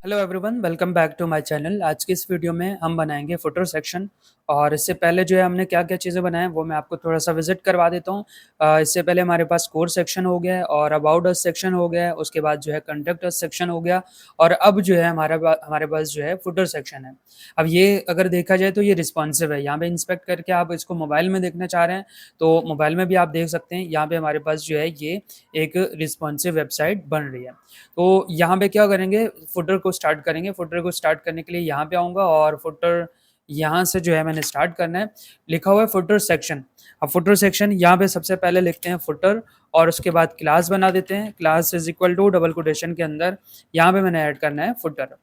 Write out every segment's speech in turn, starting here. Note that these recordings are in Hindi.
Hello everyone, welcome back to my channel. आज की इस वीडियो में हम बनाएंगे फुटर सेक्शन। और इससे पहले जो है हमने क्या क्या चीज़ें बनाए वो मैं आपको थोड़ा सा विजिट करवा देता हूँ। इससे पहले हमारे पास कोर्स सेक्शन हो गया है और अबाउट अस सेक्शन हो गया है, उसके बाद जो है कंटेक्ट अस सेक्शन हो गया और अब जो है हमारे पास जो है फुटर सेक्शन है। अब ये अगर देखा जाए तो ये रिस्पॉन्सिव है। यहाँ पे इंस्पेक्ट करके आप इसको मोबाइल में देखना चाह रहे हैं तो मोबाइल में भी आप देख सकते हैं। यहाँ पे हमारे पास जो है ये एक रिस्पॉन्सिव वेबसाइट बन रही है। तो यहाँ पे क्या करेंगे, फुटर को स्टार्ट करेंगे। फुटर को स्टार्ट करने के लिए यहाँ पे आऊँगा और फुटर यहाँ से जो है मैंने स्टार्ट करना है। लिखा हुआ है फुटर सेक्शन। अब फुटर सेक्शन यहाँ पे सबसे पहले लिखते हैं फुटर और उसके बाद क्लास बना देते हैं। Class is equal to double quotation के अंदर यहाँ पे मैंने ऐड करना है फुटर।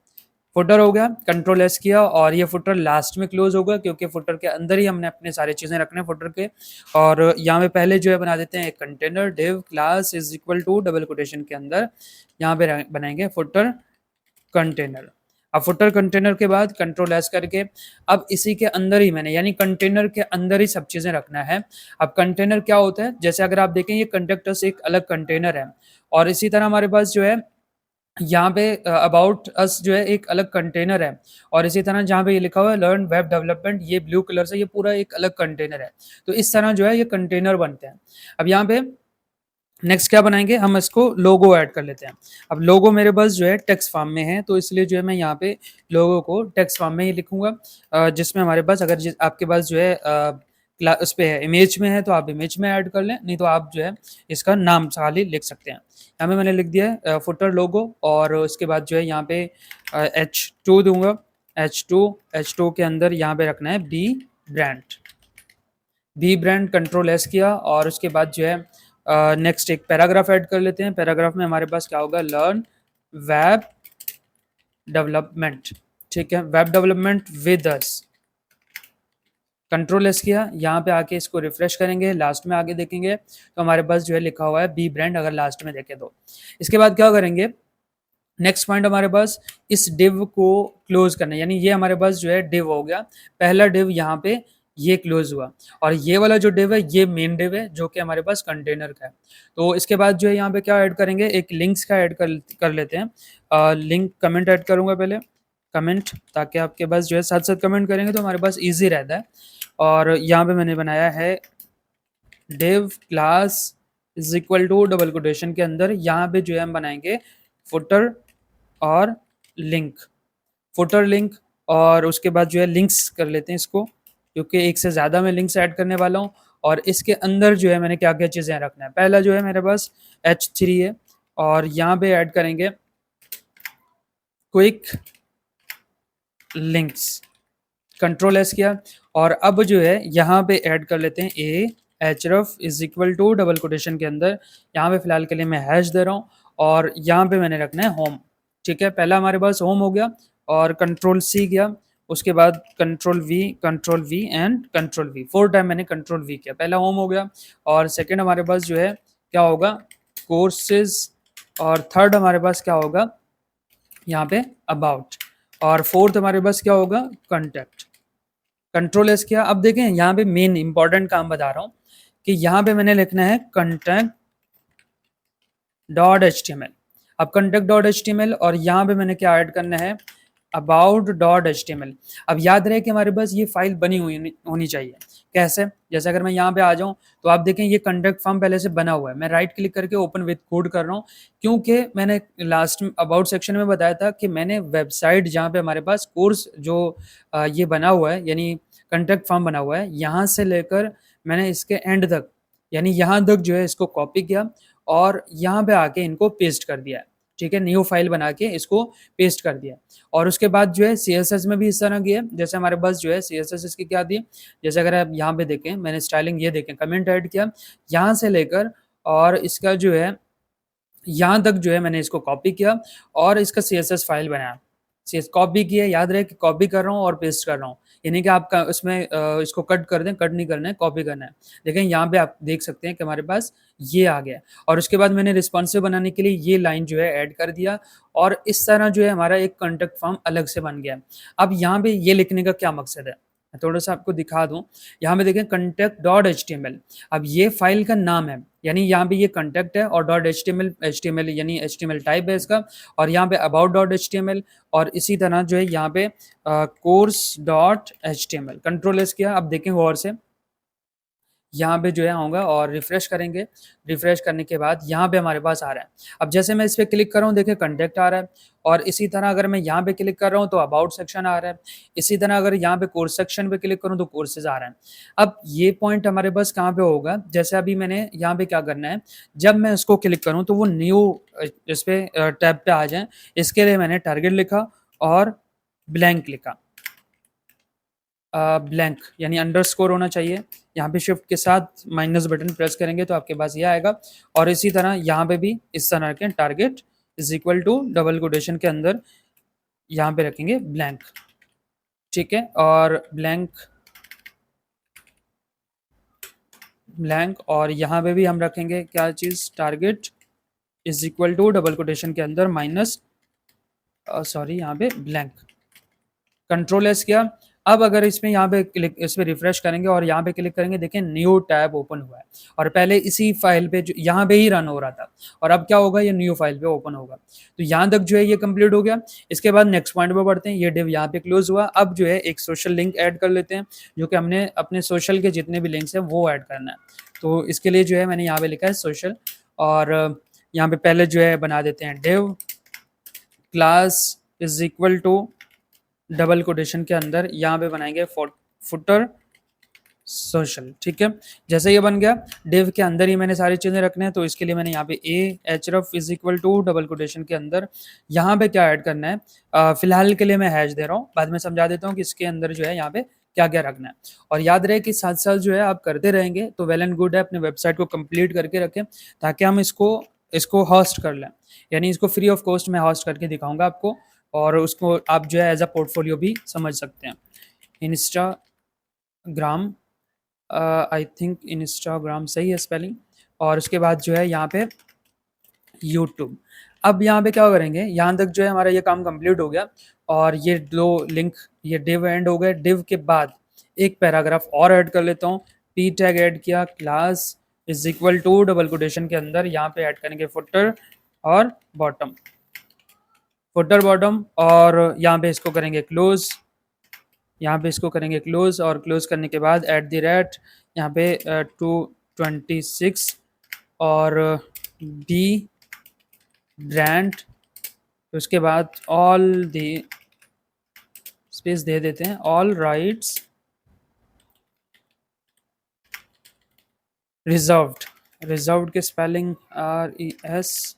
फुटर हो गया, कंट्रोल एस किया और ये फुटर लास्ट में क्लोज होगा क्योंकि फुटर के अंदर ही हमने अपने सारी चीज़ें रखने हैं फुटर के। और यहाँ पे पहले जो है बना देते हैं एक container div class is equal to double quotation के अंदर यहाँ पे बनाएंगे फुटर कंटेनर। अब फुटर कंटेनर के बाद कंट्रोल एस करके अब इसी के अंदर ही मैंने यानी कंटेनर के अंदर ही सब चीज़ें रखना है। अब कंटेनर क्या होता है, जैसे अगर आप देखें ये कंटेक्टर्स एक अलग कंटेनर है और इसी तरह हमारे पास जो है यहाँ पे अबाउट अस जो है एक अलग कंटेनर है और इसी तरह जहाँ पे ये लिखा हुआ है लर्न वेब डेवलपमेंट, ये ब्लू कलर से ये पूरा एक अलग कंटेनर है। तो इस तरह जो है ये कंटेनर बनते हैं। अब यहाँ पे नेक्स्ट क्या बनाएंगे, हम इसको लोगो ऐड कर लेते हैं। अब लोगो मेरे पास जो है टेक्स्ट फॉर्म में है तो इसलिए जो है मैं यहाँ पे लोगो को टेक्स्ट फॉर्म में ही लिखूंगा। जिसमें हमारे पास अगर आपके पास जो है उस पे है इमेज में है तो आप इमेज में ऐड कर लें, नहीं तो आप जो है इसका नाम खाली लिख सकते हैं। यहाँ पे मैंने लिख दिया है फुटर लोगो और उसके बाद जो है यहाँ पे H2 दूंगा। H2 के अंदर यहाँ पे रखना है बी ब्रांड कंट्रोल एस किया और उसके बाद जो है नेक्स्ट एक पैराग्राफ ऐड कर लेते हैं। पैराग्राफ में हमारे पास क्या होगा, लर्न वेब डेवलपमेंट। ठीक है, web development with us. Control S किया, यहाँ पे आके इसको रिफ्रेश करेंगे, लास्ट में आगे देखेंगे तो हमारे पास जो है लिखा हुआ है बी ब्रांड, अगर लास्ट में देखें तो। इसके बाद क्या करेंगे, नेक्स्ट पॉइंट हमारे पास इस डिव को क्लोज करना है, यानी ये हमारे पास जो है डिव हो गया। पहला डिव यहाँ पे ये क्लोज हुआ और ये वाला जो डिव है ये मेन डिव है जो कि हमारे पास कंटेनर का है। तो इसके बाद जो है यहाँ पे क्या ऐड करेंगे, एक लिंक्स का ऐड कर लेते हैं। लिंक कमेंट ऐड करूंगा पहले, कमेंट, ताकि आपके पास जो है साथ साथ कमेंट करेंगे तो हमारे पास ईजी रहता है। और यहाँ पे मैंने बनाया है div class is equal to double quotation के अंदर यहाँ पे जो है हम बनाएंगे फुटर और लिंक, फुटर लिंक। और उसके बाद जो है लिंक्स कर लेते हैं इसको, क्योंकि एक से ज़्यादा मैं लिंक्स ऐड करने वाला हूँ। और इसके अंदर जो है मैंने क्या क्या चीज़ें रखना है, पहला जो है मेरे पास H3 है और यहाँ पे ऐड करेंगे क्विक लिंक्स, कंट्रोल एस किया और अब जो है यहाँ पे ऐड कर लेते हैं a href is equal to double quotation के अंदर, यहाँ पे फिलहाल के लिए मैं हैश दे रहा हूँ और यहाँ पे मैंने रखना है होम। ठीक है, पहला हमारे पास होम हो गया और कंट्रोल सी किया, उसके बाद control we and control we, 4 time मैंने कंट्रोल वी किया। पहला होम हो गया और सेकेंड हमारे पास जो है क्या होगा, कोर्सेज, और थर्ड हमारे पास क्या होगा यहाँ पे अबाउट, और फोर्थ हमारे पास क्या होगा कंटेक्ट। कंट्रोल एस किया। अब देखें यहाँ पे मेन इंपॉर्टेंट काम बता रहा हूँ कि यहाँ पे मैंने लिखना है contact dot H T M L. अब contact dot H T M L और यहाँ पे मैंने क्या ऐड करना है, about dot H T M L. अब याद रहे कि हमारे पास ये फाइल बनी हुई होनी चाहिए। कैसे, जैसे अगर मैं यहाँ पे आ जाऊँ तो आप देखें ये कंटेक्ट फॉर्म पहले से बना हुआ है। मैं राइट क्लिक करके ओपन विद कोड कर रहा हूँ क्योंकि मैंने लास्ट अबाउट सेक्शन में बताया था कि मैंने वेबसाइट जहाँ पे हमारे पास कोर्स जो ये बना हुआ है यानी कंटेक्ट फॉर्म बना हुआ है, यहाँ से लेकर मैंने इसके एंड तक यानी यहाँ तक जो है इसको कॉपी किया और यहाँ पे आके इनको पेस्ट कर दिया है। ठीक है, न्यू फाइल बना के इसको पेस्ट कर दिया और उसके बाद जो है CSS में भी इस तरह की है। जैसे हमारे पास जो है CSS इसकी क्या दी है, जैसे अगर आप यहाँ पे देखें मैंने स्टाइलिंग ये देखें कमेंट ऐड किया यहाँ से लेकर और इसका जो है यहाँ तक जो है मैंने इसको कॉपी किया और इसका CSS फाइल बनाया। कॉपी किया, याद रहे कि कॉपी कर रहा हूँ और पेस्ट कर रहा हूँ, यानी कि आप उसमें इसको कट कर दें, कट नहीं करना है, कॉपी करना है। देखें यहाँ पे आप देख सकते हैं कि हमारे पास ये आ गया और उसके बाद मैंने रिस्पॉन्सिव बनाने के लिए ये लाइन जो है ऐड कर दिया और इस तरह जो है हमारा एक कॉन्टेक्ट फॉर्म अलग से बन गया। अब यहाँ पे ये लिखने का क्या मकसद है, मैं थोड़ा-सा आपको दिखा दूँ, यहाँ पे देखें contact.html। अब ये फ़ाइल का नाम है, यानी यहाँ पे ये contact है और .html यानी HTML टाइप है इसका, और यहाँ पे about.html, और इसी तरह जो है यहाँ पे course.html। कंट्रोल एस किया, अब देखें गौर से, यहाँ पे जो है आऊँगा और रिफ्रेश करेंगे। रिफ्रेश करने के बाद यहाँ पे हमारे पास आ रहा है। अब जैसे मैं इस पे क्लिक कर रहा हूँ, देखिए कॉन्टैक्ट आ रहा है, और इसी तरह अगर मैं यहाँ पे क्लिक कर रहा हूँ तो अबाउट सेक्शन आ रहा है। इसी तरह अगर यहाँ पे कोर्स सेक्शन पे क्लिक करूँ तो कोर्सेज़ आ रहा है। अब ये पॉइंट हमारे पास कहाँ पे होगा, जैसे अभी मैंने यहाँ पे क्या करना है, जब मैं इसको क्लिक करूँ तो वो न्यू इस पे टैब पे आ जाएँ, इसके लिए मैंने टारगेट लिखा और ब्लैंक लिखा। ब्लैंक यानी अंडरस्कोर होना चाहिए। यहाँ पे शिफ्ट के साथ माइनस बटन प्रेस करेंगे तो आपके पास ये आएगा, और इसी तरह यहाँ पे भी इस तरह के target is equal to double quotation के अंदर यहाँ पे रखेंगे ब्लैंक, ठीक है। और ब्लैंक और यहाँ पे भी हम रखेंगे क्या चीज़, target is equal to double quotation के अंदर माइनस सॉरी यहाँ पे ब्लैंक। कंट्रोल एस किया। अब अगर इसमें यहाँ पे क्लिक, इस पे रिफ्रेश करेंगे और यहाँ पे क्लिक करेंगे, देखें न्यू टैब ओपन हुआ है, और पहले इसी फाइल पे जो यहाँ पे ही रन हो रहा था, और अब क्या होगा, ये न्यू फाइल पे ओपन होगा। तो यहाँ तक जो है ये कंप्लीट हो गया। इसके बाद नेक्स्ट पॉइंट पे बढ़ते हैं। ये डिव यहाँ पे क्लोज हुआ। अब जो है एक सोशल लिंक ऐड कर लेते हैं, जो कि हमने अपने सोशल के जितने भी लिंक्स हैं वो ऐड करना है। तो इसके लिए जो है मैंने यहाँ पे लिखा है सोशल, और यहाँ पे पहले जो है बना देते हैं div class is equal to double quotation के अंदर यहाँ पे बनाएंगे फुटर सोशल, ठीक है। जैसे ये बन गया, डिव के अंदर ही मैंने सारी चीज़ें रखने हैं, तो इसके लिए मैंने यहाँ पे a href is equal to double quotation के अंदर यहाँ पे क्या ऐड करना है, फिलहाल के लिए मैं हैश दे रहा हूँ, बाद में समझा देता हूँ कि इसके अंदर जो है यहाँ पे क्या क्या रखना है। और याद रहे कि साथ साथ जो है आप करते रहेंगे तो वेल एंड गुड है, अपने वेबसाइट को कंप्लीट करके रखें, ताकि हम इसको होस्ट कर लें, यानी इसको फ्री ऑफ कॉस्ट में होस्ट करके दिखाऊंगा आपको, और उसको आप जो है एज अ पोर्टफोलियो भी समझ सकते हैं। इंस्टाग्राम, आई थिंक इंस्टाग्राम सही है स्पेलिंग, और उसके बाद जो है यहाँ पे यूट्यूब। अब यहाँ पे क्या करेंगे, यहाँ तक जो है हमारा ये काम कंप्लीट हो गया, और ये दो लिंक ये डिव एंड हो गए। डिव के बाद एक पैराग्राफ और ऐड कर लेता हूँ, पी टैग ऐड किया, class is equal to double quotation के अंदर यहाँ पे ऐड करेंगे फुटर और बॉटम, फुटर बॉटम, और यहाँ पे इसको करेंगे क्लोज, यहाँ पे इसको करेंगे क्लोज, और क्लोज करने के बाद एट द रेट यहाँ पे 226 और बी ब्रांड, उसके बाद ऑल दी स्पेस दे देते हैं, ऑल राइट्स रिजर्व्ड, रिजर्व्ड के स्पेलिंग RES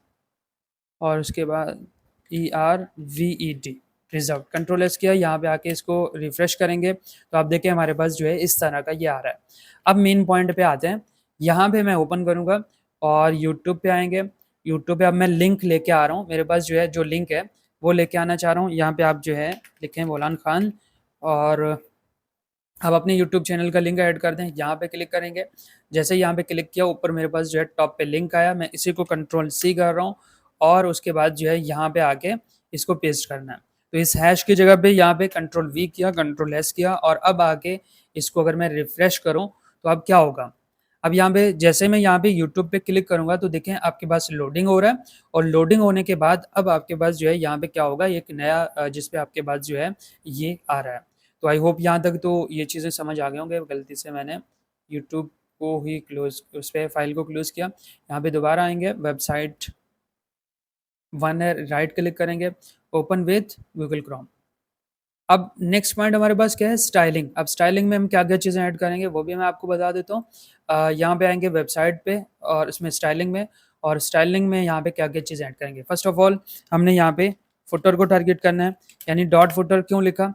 और उसके बाद ERVED, रिजर्व। कंट्रोल एस किया, यहाँ पे आके इसको रिफ्रेश करेंगे तो आप देखें हमारे पास जो है इस तरह का ये आ रहा है। अब मेन पॉइंट पे आते हैं, यहाँ पे मैं ओपन करूँगा और यूट्यूब पे आएंगे। यूट्यूब पे अब मैं लिंक लेके आ रहा हूँ, मेरे पास जो है जो लिंक है वो लेके आना चाह रहा हूँ। यहाँ पे आप जो है लिखें बोलान खान, और आप अपने यूट्यूब चैनल का लिंक ऐड कर दें। यहाँ पे क्लिक करेंगे, जैसे यहाँ पे क्लिक किया ऊपर मेरे पास जो है टॉप पे लिंक आया, मैं इसी को कंट्रोल C कर रहा हूँ, और उसके बाद जो है यहाँ पे आके इसको पेस्ट करना है। तो इस हैश की जगह पे यहाँ पे कंट्रोल V किया, कंट्रोल S किया, और अब आके इसको अगर मैं रिफ्रेश करूँ तो अब क्या होगा, अब यहाँ पे जैसे मैं यहाँ पे यूट्यूब पे क्लिक करूँगा तो देखें आपके पास लोडिंग हो रहा है, और लोडिंग होने के बाद अब आपके पास जो है यहाँ पे क्या होगा, एक नया जिस पे आपके पास जो है ये आ रहा है। तो आई होप यहाँ तक तो ये चीज़ें समझ आ गए होंगे। गलती से मैंने यूट्यूब को ही क्लोज, उस पर फाइल को क्लोज किया। यहाँ पे दोबारा आएंगे, वेबसाइट वन है, राइट क्लिक करेंगे, ओपन विथ गूगल क्रोम। अब नेक्स्ट पॉइंट हमारे पास क्या है, स्टाइलिंग। अब स्टाइलिंग में हम क्या क्या चीज़ें ऐड करेंगे वो भी मैं आपको बता देता हूँ। यहाँ पे आएंगे वेबसाइट पे, और इसमें स्टाइलिंग में, और स्टाइलिंग में यहाँ पे क्या क्या चीज़ें ऐड करेंगे। फर्स्ट ऑफ ऑल हमने यहाँ पे फुटर को टारगेट करना है, यानी डॉट फुटर क्यों लिखा,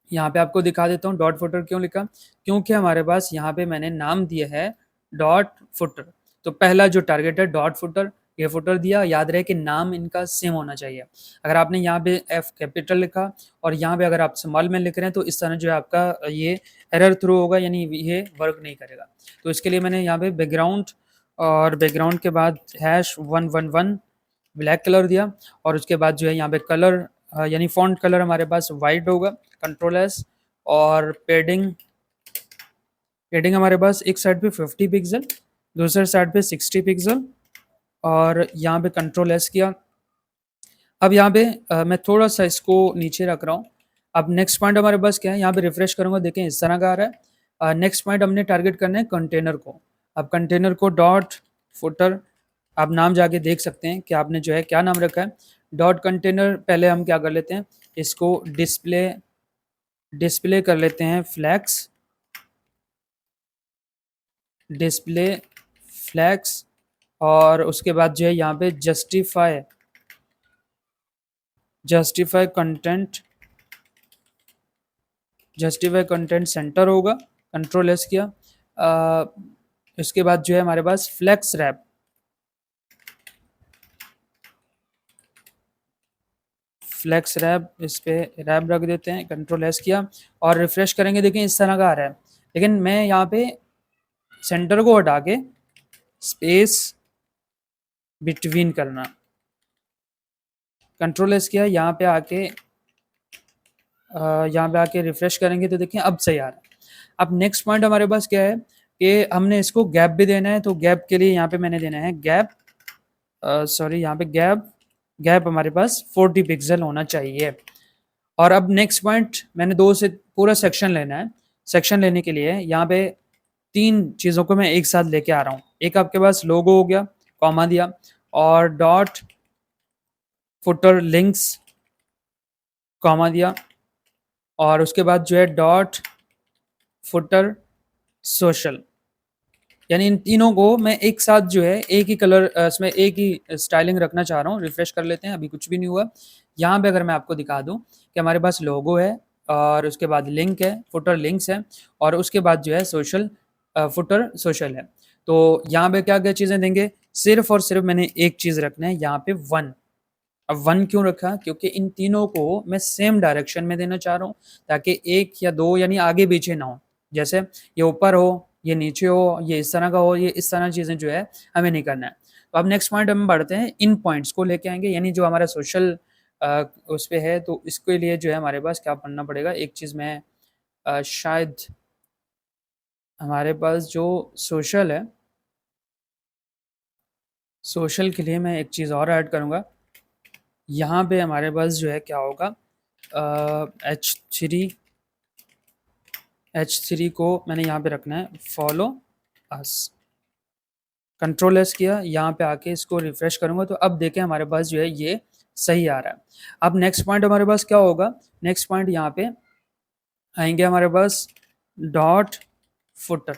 यहाँ पे आपको दिखा देता हूँ डॉट फुटर क्यों लिखा, क्योंकि हमारे पास यहाँ पे मैंने नाम दिया है डॉट फुटर। तो पहला जो टारगेट है डॉट फुटर, ये फुटर दिया। याद रहे कि नाम इनका सेम होना चाहिए। अगर आपने यहाँ पे F कैपिटल लिखा और यहाँ पे अगर आप स्मॉल में लिख रहे हैं तो इस तरह जो है आपका ये एरर थ्रू होगा, यानी ये वर्क नहीं करेगा। तो इसके लिए मैंने यहाँ पे बैकग्राउंड, और बैकग्राउंड के बाद #111 ब्लैक कलर दिया, और उसके बाद जो है यहाँ पे कलर यानी फॉन्ट कलर हमारे पास वाइट होगा, कंट्रोल एस, और पेडिंग हमारे पास एक साइड पे 50 पिक्सल, दूसरे साइड पे 60 पिक्सल, और यहाँ पे कंट्रोल एस किया। अब यहाँ पे मैं थोड़ा सा इसको नीचे रख रहा हूँ। अब नेक्स्ट पॉइंट हमारे पास क्या है, यहाँ पे रिफ्रेश करूँगा, देखें इस तरह का आ रहा है। नेक्स्ट पॉइंट हमने टारगेट करना है कंटेनर को। अब कंटेनर को डॉट फुटर, आप नाम जाके देख सकते हैं कि आपने जो है क्या नाम रखा है। डॉट कंटेनर पहले हम क्या कर लेते हैं, इसको डिस्प्ले कर लेते हैं फ्लैक्स, डिस्प्ले फ्लैक्स, और उसके बाद जो है यहाँ पे जस्टिफाई कंटेंट सेंटर होगा। कंट्रोल एस किया। इसके बाद जो है हमारे पास फ्लैक्स रैप, इस पे रैप रख देते हैं। कंट्रोल एस किया और रिफ्रेश करेंगे, देखें इस तरह का आ रहा है। लेकिन मैं यहाँ पे सेंटर को हटा के स्पेस बिटवीन करना, कंट्रोल एस किया। यहाँ पे आके रिफ्रेश करेंगे तो देखिए अब सही आ रहा है। अब नेक्स्ट पॉइंट हमारे पास क्या है कि हमने इसको गैप भी देना है, तो गैप के लिए यहाँ पे मैंने देना है गैप, यहाँ पे गैप हमारे पास 40 पिक्सल होना चाहिए। और अब नेक्स्ट पॉइंट मैंने 2 से पूरा सेक्शन लेना है। सेक्शन लेने के लिए यहाँ पे 3 चीज़ों को मैं एक साथ लेके आ रहा हूँ। एक आपके पास लोगो हो गया, कॉमा दिया, और डॉट फुटर लिंक्स, कॉमा दिया, और उसके बाद जो है डॉट फुटर सोशल। यानी इन तीनों को मैं एक साथ जो है एक ही कलर, इसमें एक ही स्टाइलिंग रखना चाह रहा हूँ। रिफ्रेश कर लेते हैं, अभी कुछ भी नहीं हुआ। यहाँ पे अगर मैं आपको दिखा दूँ कि हमारे पास लोगो है, और उसके बाद लिंक है, फुटर लिंक्स है, और उसके बाद जो है फुटर सोशल है। तो यहाँ पे क्या क्या चीज़ें देंगे, सिर्फ और सिर्फ मैंने एक चीज़ रखना है यहाँ पे 1। अब 1 क्यों रखा, क्योंकि इन तीनों को मैं सेम डायरेक्शन में देना चाह रहा हूँ, ताकि 1 या 2 यानी आगे पीछे ना हो। जैसे ये ऊपर हो, ये नीचे हो, ये इस तरह का हो, ये इस तरह चीज़ें जो है हमें नहीं करना है। तो अब नेक्स्ट पॉइंट हम बढ़ते हैं, इन पॉइंट्स को लेके आएंगे, यानी जो हमारा सोशल उस पे है, तो इसके लिए जो है हमारे पास क्या पढ़ना पड़ेगा। एक चीज़ मैं शायद हमारे पास जो सोशल है, सोशल के लिए मैं एक चीज़ और ऐड करूँगा। यहाँ पे हमारे पास जो है क्या होगा, H3 को मैंने यहाँ पे रखना है फॉलो अस। कंट्रोल एस किया, यहाँ पे आके इसको रिफ्रेश करूँगा, तो अब देखें हमारे पास जो है ये सही आ रहा है। अब नेक्स्ट पॉइंट हमारे पास क्या होगा, नेक्स्ट पॉइंट यहाँ पे आएंगे हमारे पास डॉट फुटर,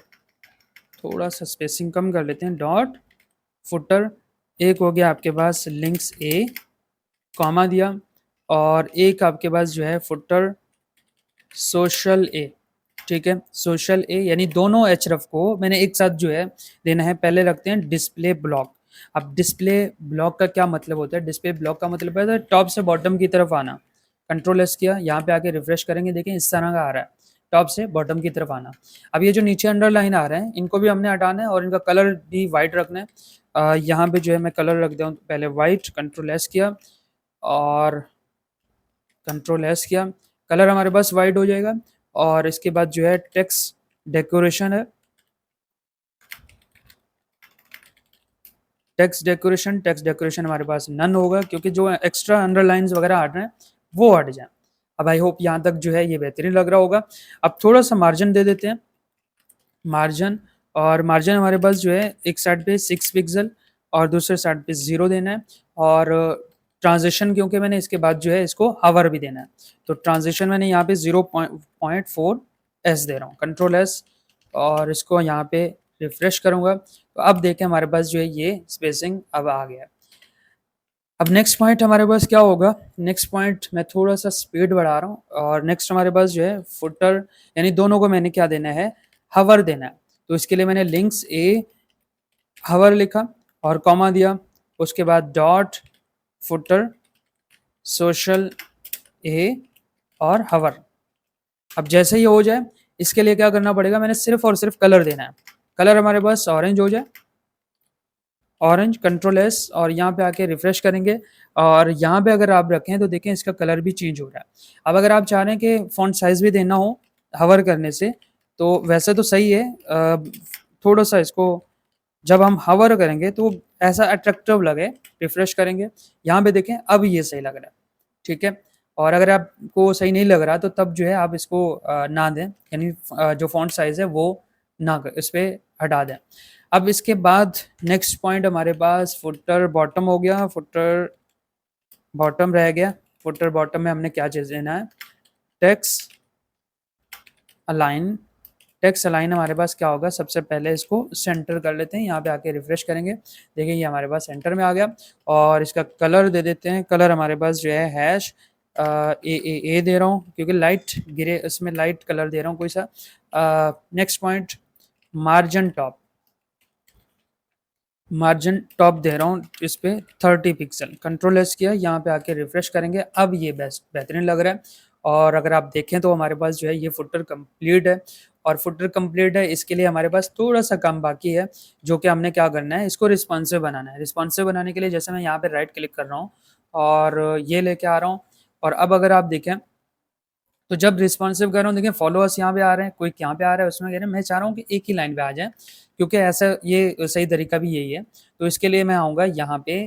थोड़ा सा स्पेसिंग कम कर लेते हैं, डॉट फुटर। एक हो गया आपके पास लिंक्स ए, कॉमा दिया, और एक आपके पास जो है फुटर सोशल ए। ठीक है, सोशल ए, यानी दोनों एचरफ को मैंने एक साथ जो है देना है। पहले रखते हैं डिस्प्ले ब्लॉक। अब डिस्प्ले ब्लॉक का क्या मतलब होता है, डिस्प्ले ब्लॉक का मतलब है टॉप से बॉटम की तरफ आना। कंट्रोल एस किया, यहाँ पे आके रिफ्रेश करेंगे, देखें इस तरह का आ रहा है, टॉप से बॉटम की तरफ आना। अब ये जो नीचे अंडरलाइन आ रहे हैं, इनको भी हमने हटाना है और इनका कलर भी वाइट रखना है। यहाँ पे जो है मैं कलर रख दूँ पहले वाइट, कंट्रोल एस किया और कंट्रोल एस किया, कलर हमारे पास वाइट हो जाएगा। और इसके बाद जो है टेक्स्ट डेकोरेशन है, टेक्स्ट डेकोरेशन हमारे पास नन होगा, क्योंकि जो एक्स्ट्रा अंडरलाइंस वगैरह हट रहे हैं वो हट जाए। अब आई होप यहाँ तक जो है ये बेहतरीन लग रहा होगा। अब थोड़ा सा मार्जिन दे देते हैं, मार्जिन, और मार्जिन हमारे पास जो है एक साइड पे 6 पिक्सल और दूसरे साइड पे 0 देना है। और ट्रांजिशन, क्योंकि मैंने इसके बाद जो है इसको हावर भी देना है, तो ट्रांजिशन मैंने यहाँ पे 0.4 एस दे रहा हूँ। कंट्रोल एस, और इसको यहाँ पे रिफ्रेश करूँगा, तो अब देखें हमारे पास जो है ये स्पेसिंग अब आ गया है। अब नेक्स्ट पॉइंट हमारे पास क्या होगा, नेक्स्ट पॉइंट मैं थोड़ा सा स्पीड बढ़ा रहा हूँ, और नेक्स्ट हमारे पास जो है फुटर, यानी दोनों को मैंने क्या देना है, हवर देना है। तो इसके लिए मैंने लिंक्स ए हवर लिखा और कॉमा दिया, उसके बाद डॉट फुटर सोशल ए और हवर। अब जैसे ही हो जाए, इसके लिए क्या करना पड़ेगा, मैंने सिर्फ और सिर्फ कलर देना है। कलर हमारे पास ऑरेंज हो जाए, ऑरेंज, कंट्रोल एस, और यहाँ पे आके रिफ्रेश करेंगे, और यहाँ पे अगर आप रखें तो देखें इसका कलर भी चेंज हो रहा है। अब अगर आप चाह रहे हैं कि फॉन्ट साइज भी देना हो, हवर करने से, तो वैसे तो सही है, थोड़ा-सा इसको जब हम हवर करेंगे तो ऐसा अट्रैक्टिव लगे, रिफ्रेश करेंगे, यहाँ पे देखें अब ये सही लग रहा है, ठीक है? और अगर आपको सही नहीं लग रहा तो तब जो है आप इसको ना दें, यानी जो फ़ॉन्ट साइज़ है वो ना क इस पे हटा दें। अब इसके बाद नेक्स्ट पॉइंट हमारे पास फुटर बॉटम हो गया, फुटर बॉटम रह गया। फुटर बॉटम में हमने क्या चीज़ देना है, टेक्स्ट अलाइन। टेक्स्ट अलाइन हमारे पास क्या होगा, सबसे पहले इसको सेंटर कर लेते हैं, यहाँ पे आके रिफ्रेश करेंगे, देखिए ये हमारे पास सेंटर में आ गया। और इसका कलर दे देते हैं, कलर हमारे पास जो है हैश ए दे रहा हूँ क्योंकि लाइट ग्रे, इसमें लाइट कलर दे रहा हूँ कोई सा। Next point margin top, margin top दे रहा हूँ इस पे 30 पिक्सल, कंट्रोल एस किया, यहाँ पे आके रिफ्रेश करेंगे, अब ये बेस्ट बेहतरीन लग रहा है। और अगर आप देखें तो हमारे पास जो है ये फुटर कंप्लीट है। और फुटर कंप्लीट है, इसके लिए हमारे पास थोड़ा सा काम बाकी है, जो कि हमने क्या करना है, इसको रिस्पॉन्सिव बनाना है। रिस्पॉन्सिव बनाने के लिए जैसे मैं यहाँ पे राइट क्लिक कर रहा हूँ और ये लेके आ रहा हूँ, और अब अगर आप देखें तो जब रिस्पॉन्सिव कर रहा हूँ, देखिए फॉलोअर्स यहाँ पे आ रहे हैं, कोई यहाँ पे आ रहा है, उसमें कह रहे हैं मैं चाह रहा हूँ कि एक ही लाइन पे आ जाए, क्योंकि ऐसा ये सही तरीका भी यही है। तो इसके लिए मैं आऊँगा यहाँ पे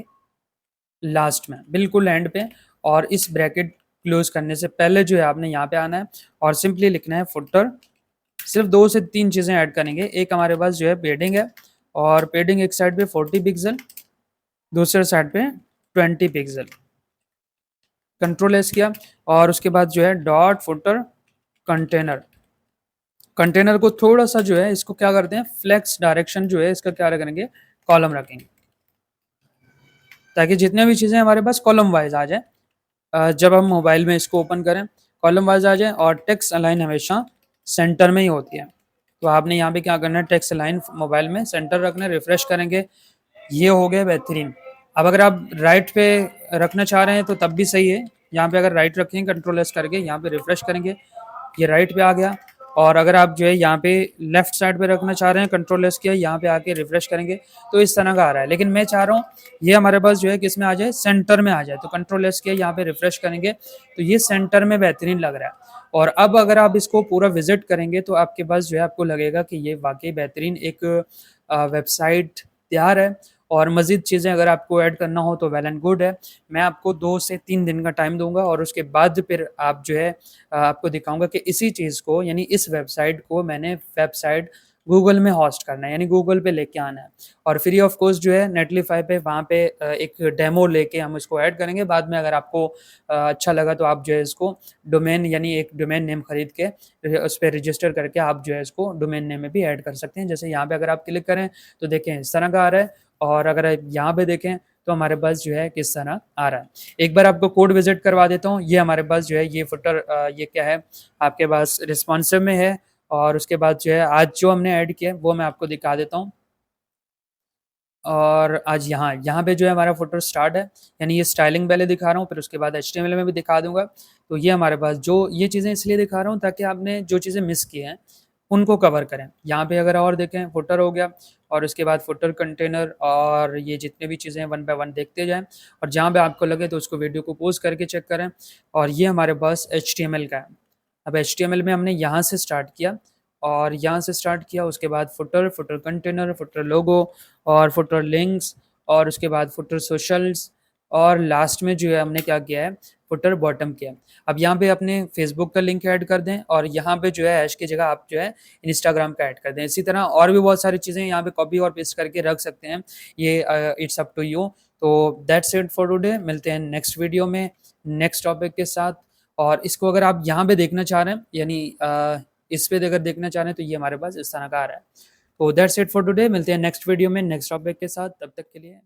लास्ट में, बिल्कुल एंड पे, और इस ब्रैकेट क्लोज करने से पहले जो है आपने यहाँ पे आना है और सिंपली लिखना है फुटर। सिर्फ 2 से 3 चीज़ें ऐड करेंगे, एक हमारे पास जो है पेडिंग है, और पेडिंग एक साइड पे 40 पिक्सल, दूसरे साइड पे 20 पिक्सल, कंट्रोल एस किया, और उसके बाद जो है डॉट फुटर कंटेनर। कंटेनर को थोड़ा सा जो है इसको क्या करते हैं, फ्लेक्स डायरेक्शन जो है इसका क्या करेंगे, कॉलम रखेंगे, ताकि जितने भी चीज़ें हमारे पास कॉलम वाइज आ जाए। जब हम मोबाइल में इसको ओपन करें कॉलम वाइज आ जाए, और टेक्स्ट अलाइन हमेशा सेंटर में ही होती है। तो आपने यहाँ पे क्या करना है, टेक्स्ट अलाइन मोबाइल में सेंटर रखना है, रिफ्रेश करेंगे, ये हो गया बेहतरीन। अब अगर आप राइट पे रखना चाह रहे हैं तो तब भी सही है, यहाँ पे अगर राइट रखेंगे कंट्रोल एस करके यहाँ पे रिफ्रेश करेंगे, ये राइट पे आ गया। और अगर आप जो है यहाँ पे लेफ्ट साइड पे रखना चाह रहे हैं कंट्रोल एस किया, यहाँ पे आके रिफ्रेश करेंगे तो इस तरह का आ रहा है, लेकिन मैं चाह रहा हूँ ये हमारे पास जो है किस में आ जाए, सेंटर में आ जाए। तो कंट्रोल एस किया, यहाँ पे रिफ्रेश करेंगे तो ये सेंटर में बेहतरीन लग रहा है। और अब अगर आप इसको पूरा विजिट करेंगे तो आपके पास जो है आपको लगेगा कि ये वाकई बेहतरीन एक वेबसाइट तैयार है। और मज़ीद चीज़ें अगर आपको ऐड करना हो तो वेल एंड गुड है। मैं आपको 2 से 3 दिन का टाइम दूँगा, और उसके बाद फिर आप जो है आपको दिखाऊँगा कि इसी चीज़ को, यानी इस वेबसाइट को मैंने वेबसाइट गूगल में होस्ट करना है, यानी गूगल पे लेके आना है। और फ्री ऑफ कॉस्ट जो है नेटलिफाई पे वहाँ पे एक डेमो लेके हम इसको ऐड करेंगे। बाद में अगर आपको अच्छा लगा तो आप जो है इसको डोमेन, यानी एक डोमेन नेम खरीद के उस पे रजिस्टर करके आप जो है इसको डोमेन नेम में भी ऐड कर सकते हैं। जैसे यहाँ पे अगर आप क्लिक करें तो देखें इस तरह का आ रहा है, और अगर आप यहाँ पे देखें तो हमारे पास जो है किस तरह आ रहा है। एक बार आपको कोड विजिट करवा देता हूँ। ये हमारे पास जो है ये फुटर ये क्या है, आपके पास रिस्पॉन्सिव में है, और उसके बाद जो है आज जो हमने ऐड किया है वो मैं आपको दिखा देता हूँ। और आज यहाँ यहाँ पे जो है हमारा फुटर स्टार्ट है, यानी ये स्टाइलिंग पहले दिखा रहा हूँ, फिर उसके बाद एचटीएमएल में भी दिखा दूंगा। तो ये हमारे पास जो ये चीज़ें इसलिए दिखा रहा हूँ ताकि आपने जो चीज़ें मिस की हैं उनको कवर करें। यहाँ पे अगर और देखें फुटर हो गया, और उसके बाद फुटर कंटेनर, और ये जितने भी चीज़ें वन बाय वन देखते जाएं, और जहाँ पे आपको लगे तो उसको वीडियो को पॉज करके चेक करें। और ये हमारे पास एचटीएमएल का है। अब एचटीएमएल में हमने यहाँ से स्टार्ट किया, और यहाँ से स्टार्ट किया, उसके बाद फुटर, फुटर कंटेनर, फुटर लोगो, और फुटर लिंक्स, और उसके बाद फुटर सोशल्स, और लास्ट में जो है हमने क्या किया है, फुटर बॉटम किया। अब यहाँ पे अपने फेसबुक का लिंक ऐड कर दें, और यहाँ पे जो है हैश की जगह आप जो है इंस्टाग्राम का ऐड कर दें। इसी तरह और भी बहुत सारी चीज़ें यहाँ पे कॉपी और पेस्ट करके रख सकते हैं, ये इट्स अप टू यू। तो दैट्स इट फॉर टुडे, मिलते हैं नेक्स्ट वीडियो में नेक्स्ट टॉपिक के साथ। और इसको अगर आप यहाँ पे देखना चाह रहे हैं, यानी इस पे अगर देखना चाह रहे हैं तो ये हमारे पास इस तरह का आ रहा है। तो दैट्स इट फॉर टुडे, मिलते हैं नेक्स्ट वीडियो में नेक्स्ट टॉपिक के साथ, तब तक के लिए।